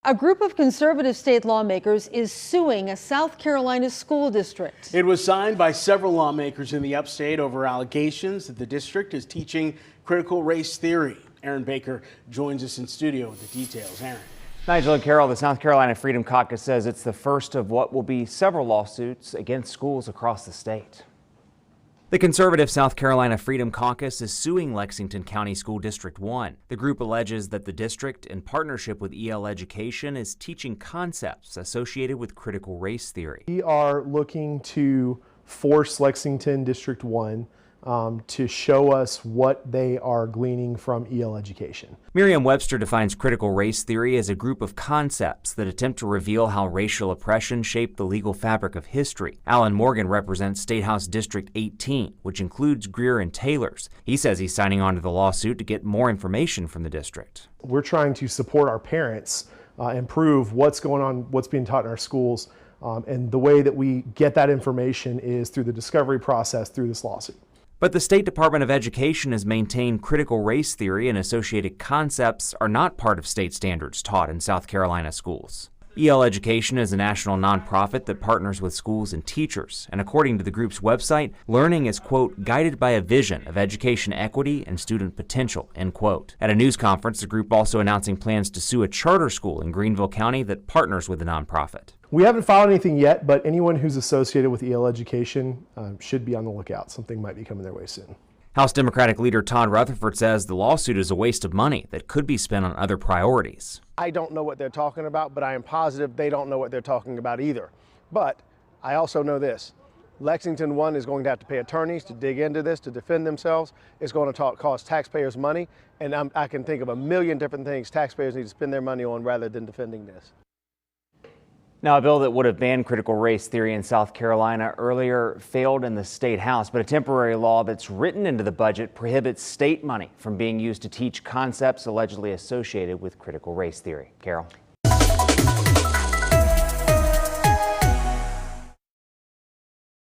A group of conservative state lawmakers is suing a South Carolina school district. It was signed by several lawmakers in the upstate over allegations that the district is teaching critical race theory. Aaron Baker joins us in studio with the details. Aaron. Nigel and Carol, the South Carolina Freedom Caucus says it's the first of what will be several lawsuits against schools across the state. The conservative South Carolina Freedom Caucus is suing Lexington County School District 1. The group alleges that the district, in partnership with EL Education, is teaching concepts associated with critical race theory. We are looking to force Lexington District 1 to show us what they are gleaning from EL Education. Merriam-Webster defines critical race theory as a group of concepts that attempt to reveal how racial oppression shaped the legal fabric of history. Alan Morgan represents State House District 18, which includes Greer and Taylors. He says he's signing on to the lawsuit to get more information from the district. We're trying to support our parents and prove what's going on, what's being taught in our schools, and the way that we get that information is through the discovery process through this lawsuit. But the State Department of Education has maintained critical race theory and associated concepts are not part of state standards taught in South Carolina schools. EL Education is a national nonprofit that partners with schools and teachers, and according to the group's website, learning is, quote, guided by a vision of education equity and student potential, end quote. At a news conference, the group also announcing plans to sue a charter school in Greenville County that partners with the nonprofit. We haven't filed anything yet, but anyone who's associated with EL Education should be on the lookout. Something might be coming their way soon. House Democratic leader Todd Rutherford says the lawsuit is a waste of money that could be spent on other priorities. I don't know what they're talking about, but I am positive they don't know what they're talking about either. But I also know this. Lexington 1 is going to have to pay attorneys to dig into this, to defend themselves. It's going to cost taxpayers money, and I can think of a million different things taxpayers need to spend their money on rather than defending this. Now, a bill that would have banned critical race theory in South Carolina earlier failed in the state house, but a temporary law that's written into the budget prohibits state money from being used to teach concepts allegedly associated with critical race theory. Carol.